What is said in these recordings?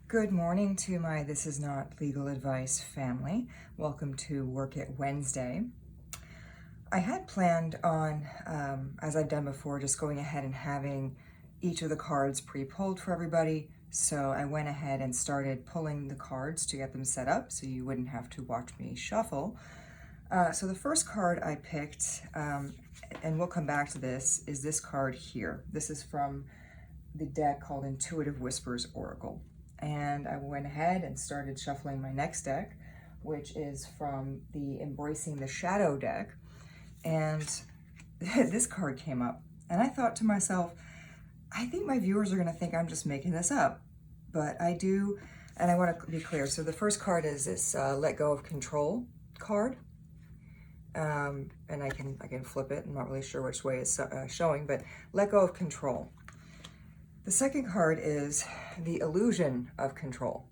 Good morning to my This Is Not Legal Advice family. Welcome to Work It Wednesday. I had planned on, as I've done before, just going ahead and having each of the cards pre-pulled for everybody. So I went ahead and started pulling the cards to get them set up so you wouldn't have to watch me shuffle. So the first card I picked, and we'll come back to this, is this card here. This is from the deck called Intuitive Whispers Oracle. And I went ahead and started shuffling my next deck, which is from the Embracing the Shadow deck. And this card came up. And I thought to myself, I think my viewers are going to think I'm just making this up. But I do, and I want to be clear. So the first card is this Let Go of Control card. And I can flip it. I'm not really sure which way it's showing, but Let Go of Control. The second card is the Illusion of Control.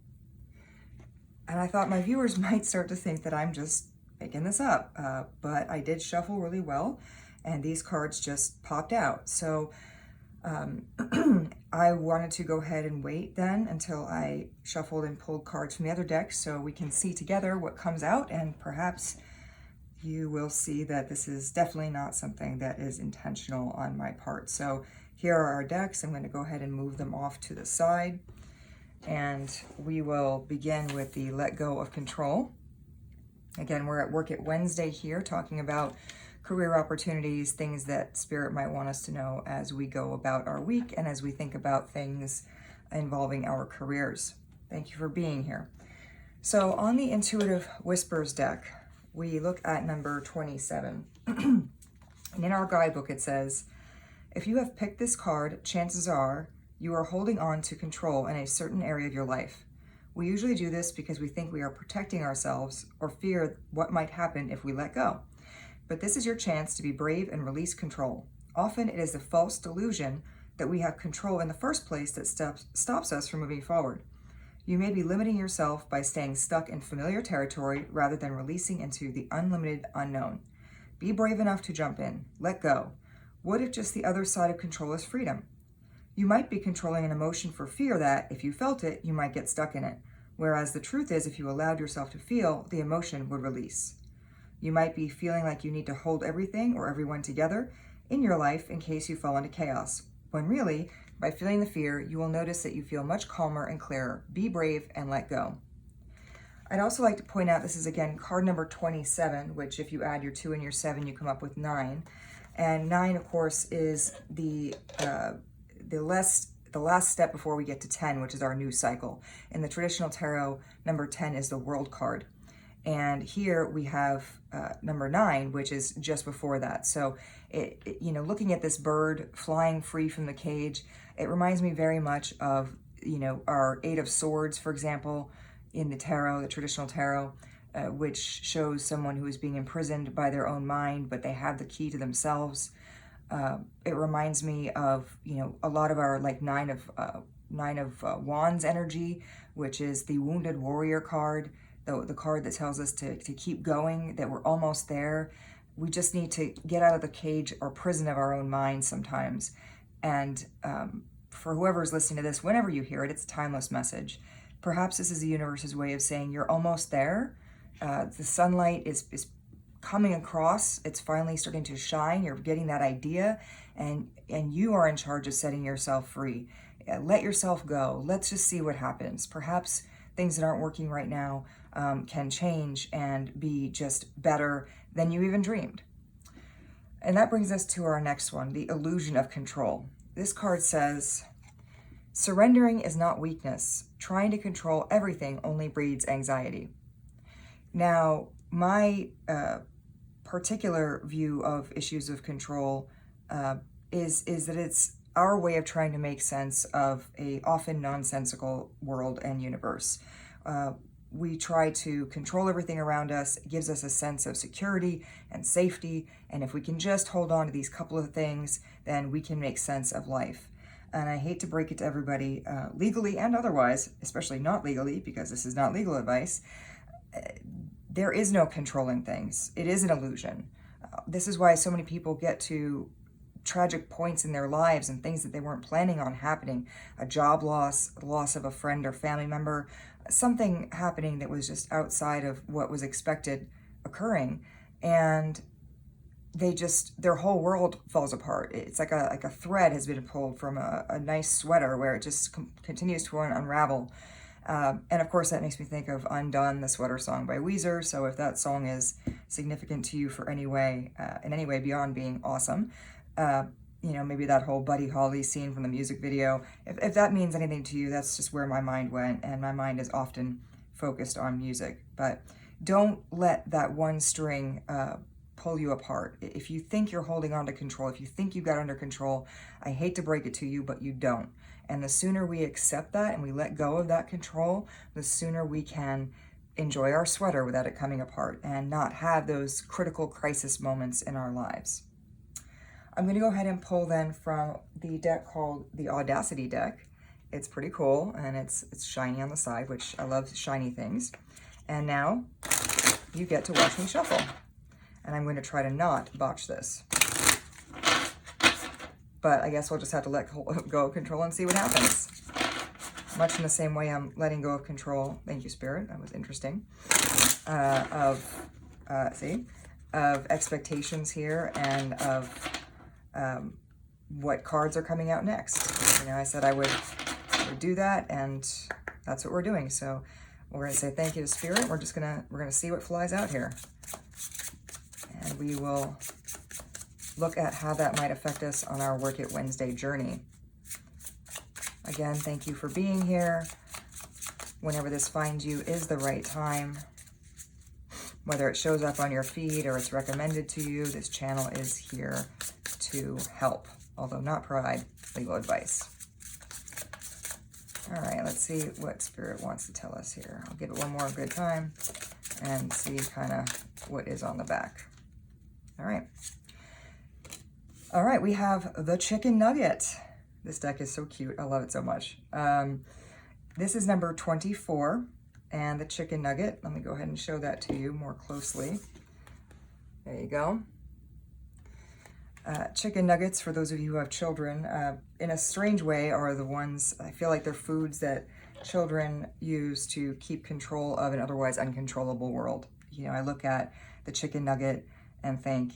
And I thought my viewers might start to think that I'm just making this up, but I did shuffle really well, and these cards just popped out. So I wanted to go ahead and wait then until I shuffled and pulled cards from the other deck so we can see together what comes out, and perhaps you will see that this is definitely not something that is intentional on my part. So here are our decks. I'm going to go ahead and move them off to the side. And we will begin with the Let Go of Control. Again, we're at Work It Wednesday here, talking about career opportunities, things that Spirit might want us to know as we go about our week and as we think about things involving our careers. Thank you for being here. So on the Intuitive Whispers deck, we look at number 27. And in our guidebook, it says, if you have picked this card, chances are you are holding on to control in a certain area of your life. We usually do this because we think we are protecting ourselves or fear what might happen if we let go. But this is your chance to be brave and release control. Often it is the false delusion that we have control in the first place that stops us from moving forward. You may be limiting yourself by staying stuck in familiar territory rather than releasing into the unlimited unknown. Be brave enough to jump in. Let go. What if just the other side of control is freedom? You might be controlling an emotion for fear that, if you felt it, you might get stuck in it. Whereas the truth is, if you allowed yourself to feel, the emotion would release. You might be feeling like you need to hold everything or everyone together in your life in case you fall into chaos. When really, by feeling the fear, you will notice that you feel much calmer and clearer. Be brave and let go. I'd also like to point out, this is again card number 27, which if you add your 2 and your 7, you come up with 9. And 9, of course, is the last step before we get to 10, which is our new cycle. In the traditional tarot, number 10 is the World card. And here we have number 9, which is just before that. So, looking at this bird flying free from the cage, it reminds me very much of, our 8 of Swords, for example, in the tarot, the traditional tarot, which shows someone who is being imprisoned by their own mind, but they have the key to themselves. It reminds me of, a lot of our Nine of Wands energy, which is the Wounded Warrior card, the card that tells us to keep going, that we're almost there. We just need to get out of the cage or prison of our own mind sometimes. And for whoever's listening to this, whenever you hear it, it's a timeless message. Perhaps this is the universe's way of saying you're almost there. The sunlight is coming across. It's finally starting to shine. You're getting that idea, and you are in charge of setting yourself free. Let yourself go. Let's just see what happens. Perhaps things that aren't working right now can change and be just better than you even dreamed. And that brings us to our next one, the Illusion of Control. This card says, surrendering is not weakness. Trying to control everything only breeds anxiety. Now, my particular view of issues of control is that it's our way of trying to make sense of a often nonsensical world and universe. We try to control everything around us. It gives us a sense of security and safety, and if we can just hold on to these couple of things, then we can make sense of life. And I hate to break it to everybody, legally and otherwise, especially not legally, because this is not legal advice, there is no controlling things. It is an illusion. This is why so many people get to tragic points in their lives and things that they weren't planning on happening. A job loss, loss of a friend or family member, something happening that was just outside of what was expected occurring. And their whole world falls apart. It's like a thread has been pulled from a nice sweater where it just continues to unravel. And of course, that makes me think of Undone, the Sweater Song by Weezer. So if that song is significant to you for in any way beyond being awesome, maybe that whole Buddy Holly scene from the music video, if that means anything to you, that's just where my mind went. And my mind is often focused on music. But don't let that one string pull you apart. If you think you're holding on to control, if you think you got under control, I hate to break it to you, but you don't. And the sooner we accept that and we let go of that control, the sooner we can enjoy our sweater without it coming apart and not have those critical crisis moments in our lives. I'm going to go ahead and pull then from the deck called the Audacity deck. It's pretty cool, and it's shiny on the side, which I love shiny things. And now you get to watch me shuffle. And I'm going to try to not botch this. But I guess we'll just have to let go of control and see what happens. Much in the same way I'm letting go of control. Thank you, Spirit. That was interesting. Of expectations here and of what cards are coming out next. I said I would do that, and that's what we're doing. So we're going to say thank you to Spirit. We're gonna see what flies out here. And we will look at how that might affect us on our Work It Wednesday journey. Again, thank you for being here. Whenever this finds you is the right time. Whether it shows up on your feed or it's recommended to you, this channel is here to help, although not provide legal advice. All right, let's see what Spirit wants to tell us here. I'll give it one more good time and see kind of what is on the back. All right, we have the Chicken Nugget. This deck is so cute. I love it so much. This is number 24, and the Chicken Nugget. Let me go ahead and show that to you more closely. There you go. Chicken nuggets, for those of you who have children, in a strange way are the ones, I feel like they're foods that children use to keep control of an otherwise uncontrollable world. I look at the chicken nugget and think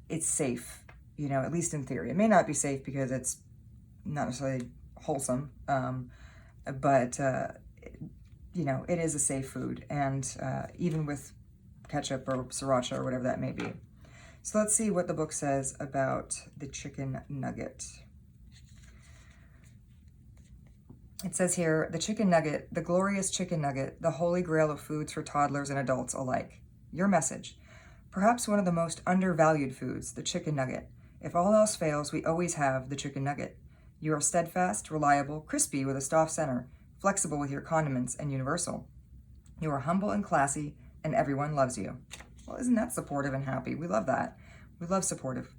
it's safe, at least in theory. It may not be safe because it's not necessarily wholesome, but it is a safe food, and even with ketchup or sriracha or whatever that may be. So let's see what the book says about the chicken nugget. It says here, the chicken nugget, the glorious chicken nugget, the holy grail of foods for toddlers and adults alike. Your message. Perhaps one of the most undervalued foods, the chicken nugget. If all else fails, we always have the chicken nugget. You are steadfast, reliable, crispy with a soft center, flexible with your condiments, and universal. You are humble and classy, and everyone loves you. Well, isn't that supportive and happy? We love that. We love supportive.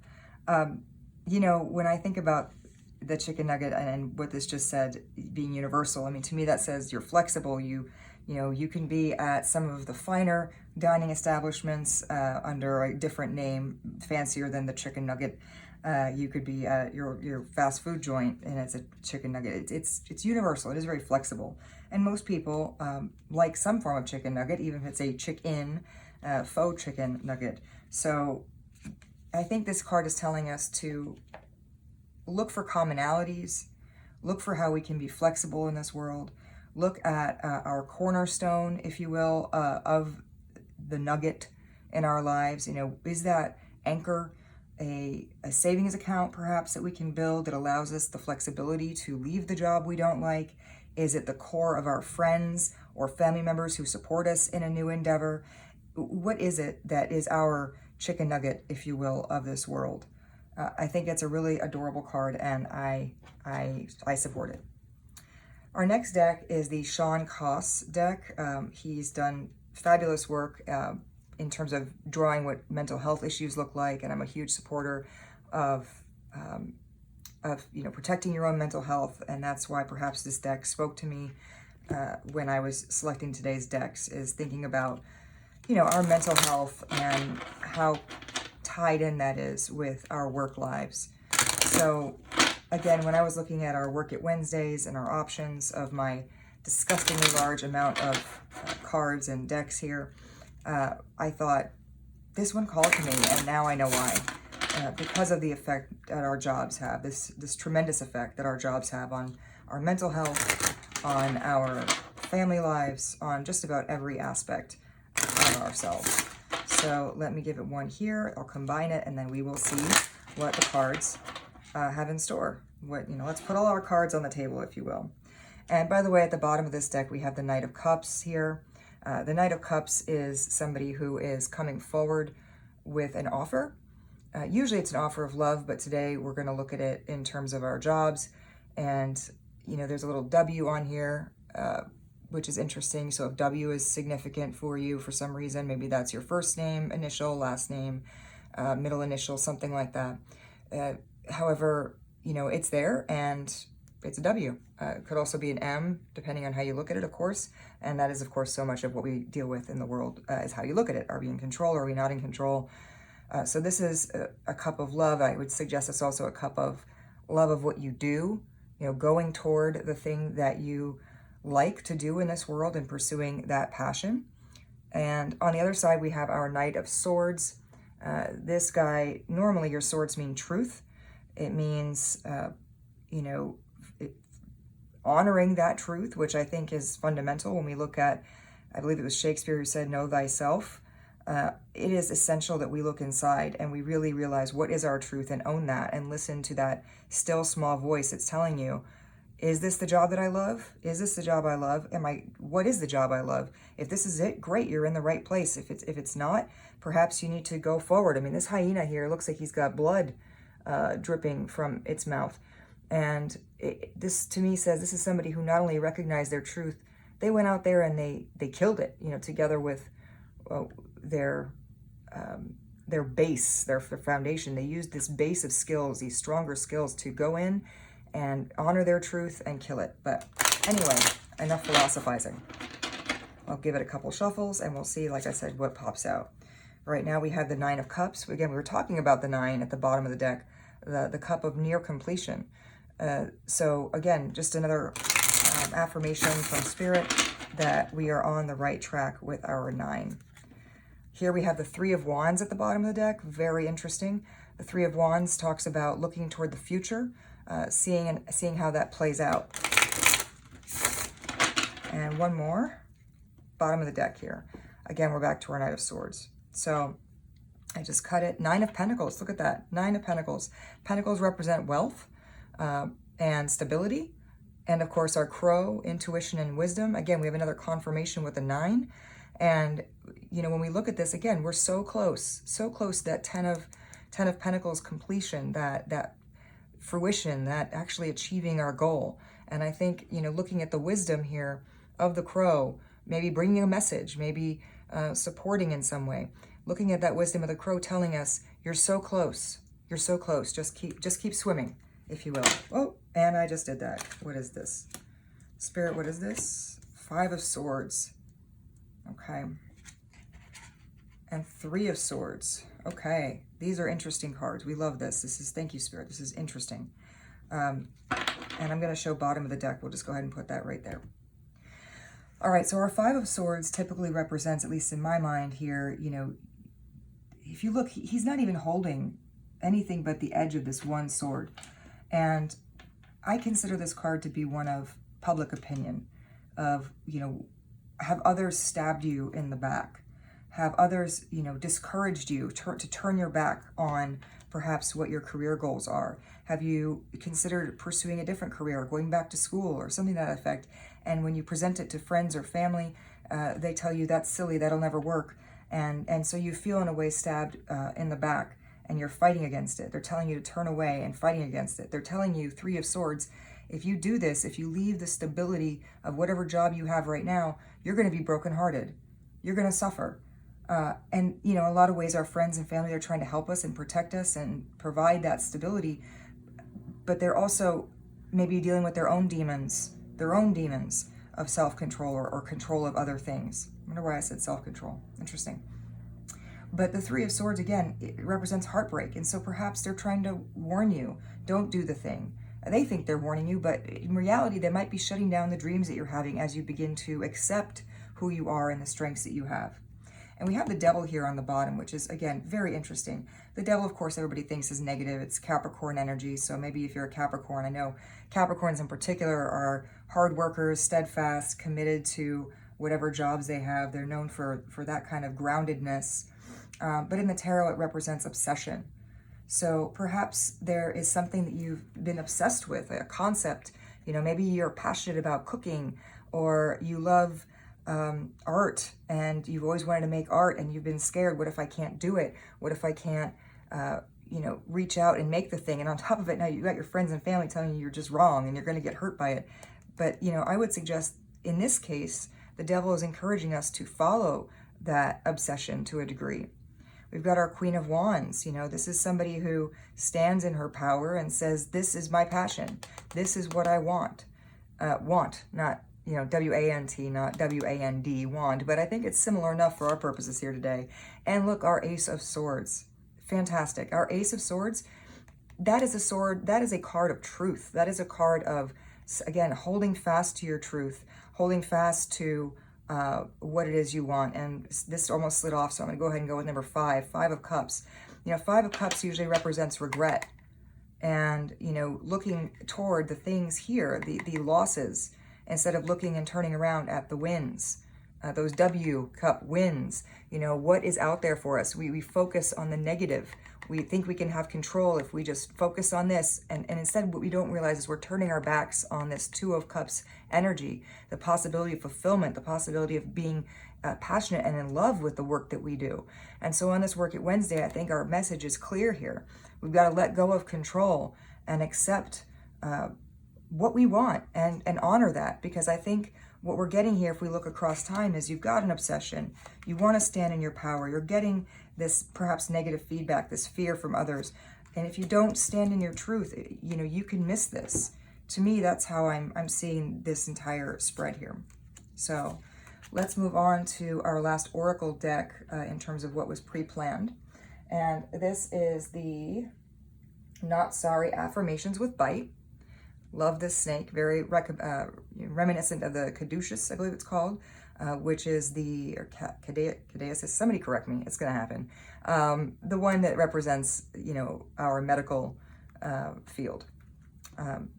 When I think about the chicken nugget and what this just said, being universal, to me that says you're flexible. You can be at some of the finer dining establishments under a different name, fancier than the chicken nugget. You could be at your fast food joint and it's a chicken nugget. It's universal. It is very flexible. And most people like some form of chicken nugget, even if it's a chicken, faux chicken nugget. So I think this card is telling us to look for commonalities, look for how we can be flexible in this world, look at our cornerstone, if you will, of the nugget in our lives. Is that anchor a savings account perhaps that we can build that allows us the flexibility to leave the job we don't like? Is it the core of our friends or family members who support us in a new endeavor? What is it that is our chicken nugget, if you will, of this world? I think it's a really adorable card, and I support it. Our next deck is the Shawn Coss deck. He's done fabulous work in terms of drawing what mental health issues look like, and I'm a huge supporter of protecting your own mental health, and that's why perhaps this deck spoke to me when I was selecting today's decks, is thinking about our mental health and how tied in that is with our work lives. So again, when I was looking at our Work It Wednesdays and our options of my disgustingly large amount of cards and decks here, I thought this one called to me, and now I know why. Because of the effect that our jobs have, this tremendous effect that our jobs have on our mental health, on our family lives, on just about every aspect of ourselves. So let me give it one here. I'll combine it, and then we will see what the cards have in store. Let's put all our cards on the table, if you will. And by the way, at the bottom of this deck, we have the Knight of Cups here. The Knight of Cups is somebody who is coming forward with an offer. Usually it's an offer of love, but today we're going to look at it in terms of our jobs. And, there's a little W on here, which is interesting. So if W is significant for you for some reason, maybe that's your first name, initial, last name, middle initial, something like that. However, it's there and it's a W. It could also be an M, depending on how you look at it, of course. And that is, of course, so much of what we deal with in the world is how you look at it. Are we in control? Are we not in control? So this is a cup of love. I would suggest it's also a cup of love of what you do, going toward the thing that you like to do in this world and pursuing that passion. And on the other side, we have our Knight of Swords. This guy, normally your swords mean truth. It means, honoring that truth, which I think is fundamental when we look at, I believe it was Shakespeare who said, know thyself. It is essential that we look inside and we really realize what is our truth and own that and listen to that still small voice that's telling you, is this the job that I love? Is this the job I love? What is the job I love? If this is it, great, you're in the right place. If it's not, perhaps you need to go forward. I mean, this hyena here looks like he's got blood dripping from its mouth. And this to me says this is somebody who not only recognized their truth, they went out there and they killed it, together with their base, their foundation. They used this base of skills, these stronger skills, to go in and honor their truth and kill it. But anyway, enough philosophizing. I'll give it a couple shuffles and we'll see, like I said, what pops out. Right now we have the Nine of Cups. Again, we were talking about the 9 at the bottom of the deck, the cup of near completion. So again, just another affirmation from Spirit that we are on the right track with our 9. Here we have the Three of Wands at the bottom of the deck. Very interesting. The Three of Wands talks about looking toward the future, seeing how that plays out. And one more, bottom of the deck here. Again, we're back to our Knight of Swords. So I just cut it. 9 of Pentacles. Look at that. 9 of Pentacles. Pentacles represent wealth and stability. And of course, our crow, intuition and wisdom. Again, we have another confirmation with the 9. And, when we look at this, again, we're so close to that 10 of Pentacles completion, that fruition, that actually achieving our goal. And I think, looking at the wisdom here of the crow, maybe bringing a message, maybe supporting in some way, looking at that wisdom of the crow telling us, you're so close, just keep swimming, if you will. Oh, and I just did that. What is this? Spirit, what is this? 5 of Swords. Okay. And 3 of Swords. Okay. These are interesting cards. We love this. Thank you, Spirit. This is interesting. And I'm going to show bottom of the deck. We'll just go ahead and put that right there. All right. So our 5 of Swords typically represents, at least in my mind here, if you look, he's not even holding anything but the edge of this one sword. And I consider this card to be one of public opinion, of, have others stabbed you in the back? Have others, discouraged you to turn your back on perhaps what your career goals are? Have you considered pursuing a different career, or going back to school, or something to that effect? And when you present it to friends or family, they tell you that's silly, that'll never work. And so you feel in a way stabbed in the back, and you're fighting against it. They're telling you to turn away and fighting against it. They're telling you, 3 of Swords, if you do this, if you leave the stability of whatever job you have right now, you're going to be brokenhearted. You're going to suffer. And, in a lot of ways, our friends and family are trying to help us and protect us and provide that stability. But they're also maybe dealing with their own demons of self-control or control of other things. I wonder why I said self-control. Interesting. But the Three of Swords, again, it represents heartbreak. And so perhaps they're trying to warn you, don't do the thing. They think they're warning you, but in reality, they might be shutting down the dreams that you're having as you begin to accept who you are and the strengths that you have. And we have the Devil here on the bottom, which is, again, very interesting. The Devil, of course, everybody thinks is negative. It's Capricorn energy. So maybe if you're a Capricorn, I know Capricorns in particular are hard workers, steadfast, committed to whatever jobs they have. They're known for that kind of groundedness. But in the tarot, it represents obsession. So perhaps there is something that you've been obsessed with, a concept. You know, maybe you're passionate about cooking, or you love art, and you've always wanted to make art, and you've been scared. What if I can't do it? What if I can't, reach out and make the thing? And on top of it, now you got your friends and family telling you you're just wrong and you're going to get hurt by it. But, I would suggest in this case, the Devil is encouraging us to follow that obsession to a degree. We've got our Queen of Wands. This is somebody who stands in her power and says, this is my passion. This is what I want. Want, not, W-A-N-T, not W-A-N-D, wand. But I think it's similar enough for our purposes here today. And look, our Ace of Swords. Fantastic. Our Ace of Swords, that is a sword. That is a card of truth. That is a card of, again, holding fast to your truth, holding fast to what it is you want. And this almost slid off, so I'm going to go ahead and go with number 5, 5 of Cups. 5 of Cups usually represents regret. And, looking toward the things here, the losses, instead of looking and turning around at the wins, those W cup wins. What is out there for us? We focus on the negative. We think we can have control if we just focus on this. And instead, what we don't realize is we're turning our backs on this 2 of Cups energy, the possibility of fulfillment, the possibility of being passionate and in love with the work that we do. And so on this Work It Wednesday, I think our message is clear here. We've got to let go of control and accept what we want and honor that, because I think what we're getting here, if we look across time, is you've got an obsession. You want to stand in your power. You're getting this perhaps negative feedback, this fear from others. And if you don't stand in your truth, you can miss this. To me, that's how I'm seeing this entire spread here. So let's move on to our last oracle deck in terms of what was pre-planned. And this is the Not Sorry Affirmations with Bite. Love this snake, very reminiscent of the caduceus, I believe it's called, which is the, or caduceus, somebody correct me, it's going to happen. The one that represents, our medical field.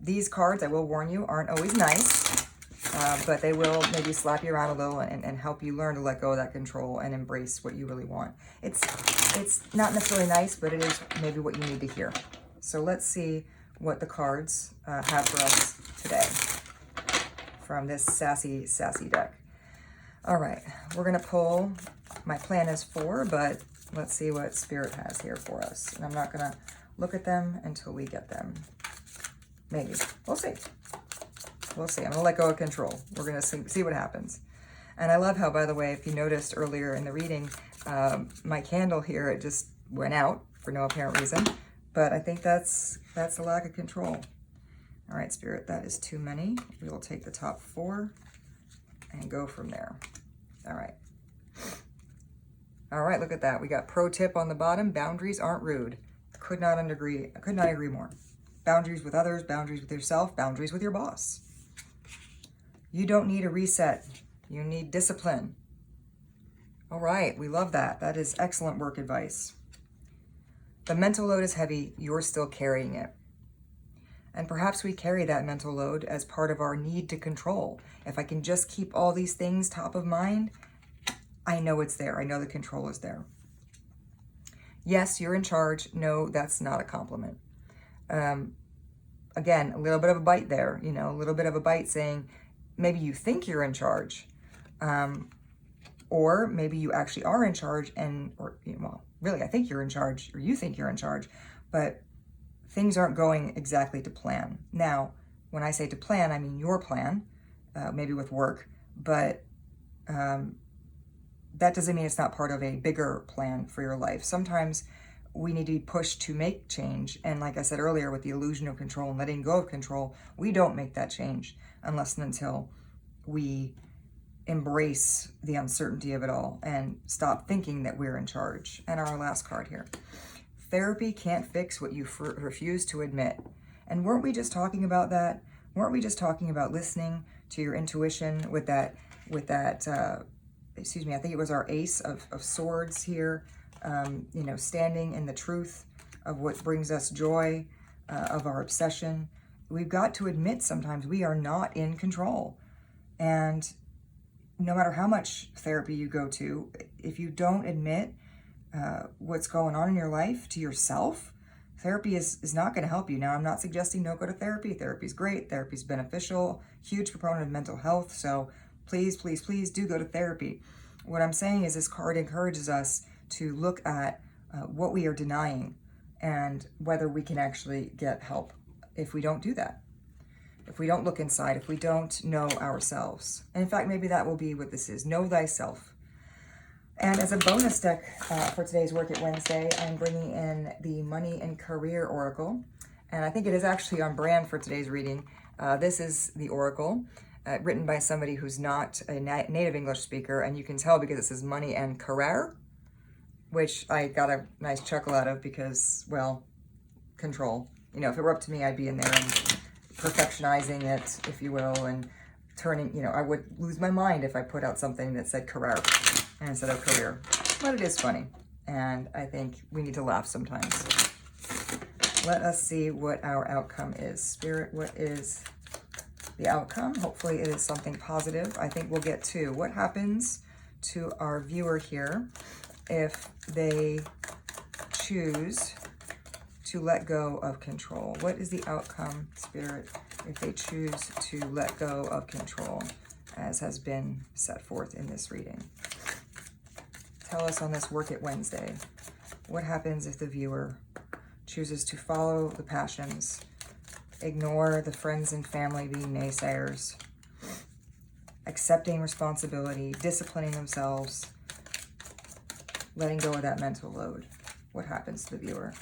These cards, I will warn you, aren't always nice, but they will maybe slap you around a little and help you learn to let go of that control and embrace what you really want. It's not necessarily nice, but it is maybe what you need to hear. So let's see what the cards have for us today from this sassy deck. All right, we're gonna pull, my plan is 4, but let's see what Spirit has here for us. And I'm not gonna look at them until we get them. Maybe, we'll see. We'll see, I'm gonna let go of control. We're gonna see what happens. And I love how, by the way, if you noticed earlier in the reading, my candle here, it just went out for no apparent reason. But I think that's a lack of control. All right, Spirit, that is too many. We will take the top 4 and go from there. All right. All right, look at that. We got pro tip on the bottom. Boundaries aren't rude. Could not agree more. Boundaries with others, boundaries with yourself, boundaries with your boss. You don't need a reset. You need discipline. All right, we love that. That is excellent work advice. The mental load is heavy, you're still carrying it. And perhaps we carry that mental load as part of our need to control. If I can just keep all these things top of mind, I know it's there. I know the control is there. Yes, you're in charge. No, that's not a compliment. Again, a little bit of a bite there, a little bit of a bite saying maybe you think you're in charge, or maybe you actually are in charge really, I think you're in charge, or you think you're in charge, but things aren't going exactly to plan. Now, when I say to plan, I mean your plan, maybe with work, but that doesn't mean it's not part of a bigger plan for your life. Sometimes we need to be pushed to make change. And like I said earlier, with the illusion of control and letting go of control, we don't make that change unless and until we embrace the uncertainty of it all and stop thinking that we're in charge. And our last card here. Therapy can't fix what you refuse to admit. And weren't we just talking about that? Weren't we just talking about listening to your intuition with that, excuse me, I think it was our Ace of Swords here, you know, standing in the truth of what brings us joy, of our obsession. We've got to admit sometimes we are not in control. And no matter how much therapy you go to, if you don't admit what's going on in your life to yourself, therapy is not going to help you. Now, I'm not suggesting don't go to therapy. Therapy's great. Therapy's beneficial. Huge proponent of mental health. So please, please, please do go to therapy. What I'm saying is this card encourages us to look at what we are denying and whether we can actually get help if we don't do that. If we don't look inside, if we don't know ourselves. And in fact, maybe that will be what this is. Know thyself. And as a bonus deck for today's Work It Wednesday, I'm bringing in the Money and Career Oracle. And I think it is actually on brand for today's reading. This is the Oracle, written by somebody who's not a native English speaker. And you can tell because it says Money and Career, which I got a nice chuckle out of because, well, control. You know, if it were up to me, I'd be in there and perfectionizing it, if you will, and turning, you know, I would lose my mind if I put out something that said career instead of career. But it is funny, and I think we need to laugh sometimes. Let us see what our outcome is. Spirit, what is the outcome? Hopefully it is something positive. I think we'll get to what happens to our viewer here if they choose to let go of control. What is the outcome, Spirit, if they choose to let go of control, as has been set forth in this reading? Tell us on this Work It Wednesday, what happens if the viewer chooses to follow the passions, ignore the friends and family being naysayers, accepting responsibility, disciplining themselves, letting go of that mental load? What happens to the viewer?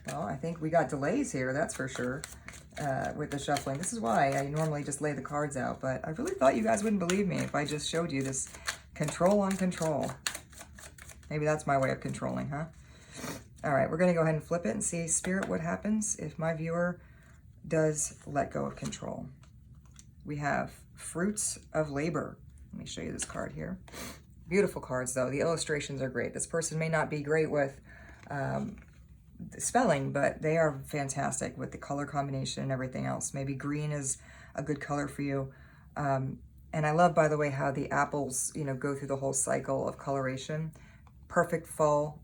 Well, I think we got delays here, that's for sure, with the shuffling. This is why I normally just lay the cards out, but I really thought you guys wouldn't believe me if I just showed you this control on control. Maybe that's my way of controlling, huh? All right, we're going to go ahead and flip it and see, Spirit, what happens if my viewer does let go of control. We have Fruits of Labor. Let me show you this card here. Beautiful cards, though. The illustrations are great. This person may not be great with spelling, but they are fantastic with the color combination and everything else. Maybe green is a good color for you. And I love, by the way, how the apples, you know, go through the whole cycle of coloration. Perfect fall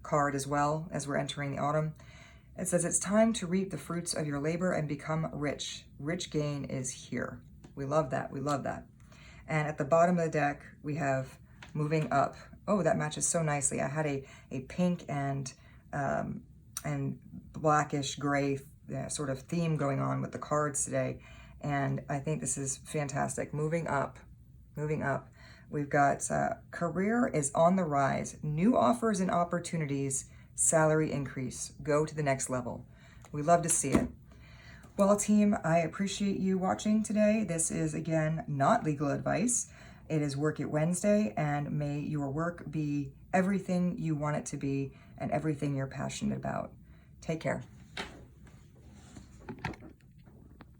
card as well as we're entering the autumn. It says it's time to reap the fruits of your labor and become rich. Rich gain is here. We love that. We love that. And at the bottom of the deck, we have moving up. Oh, that matches so nicely. I had a pink and blackish gray sort of theme going on with the cards today. And I think this is fantastic. Moving up. We've got career is on the rise. New offers and opportunities. Salary increase. Go to the next level. We love to see it. Well, team, I appreciate you watching today. This is, again, not legal advice. It is Work It Wednesday, and may your work be everything you want it to be and everything you're passionate about. Take care.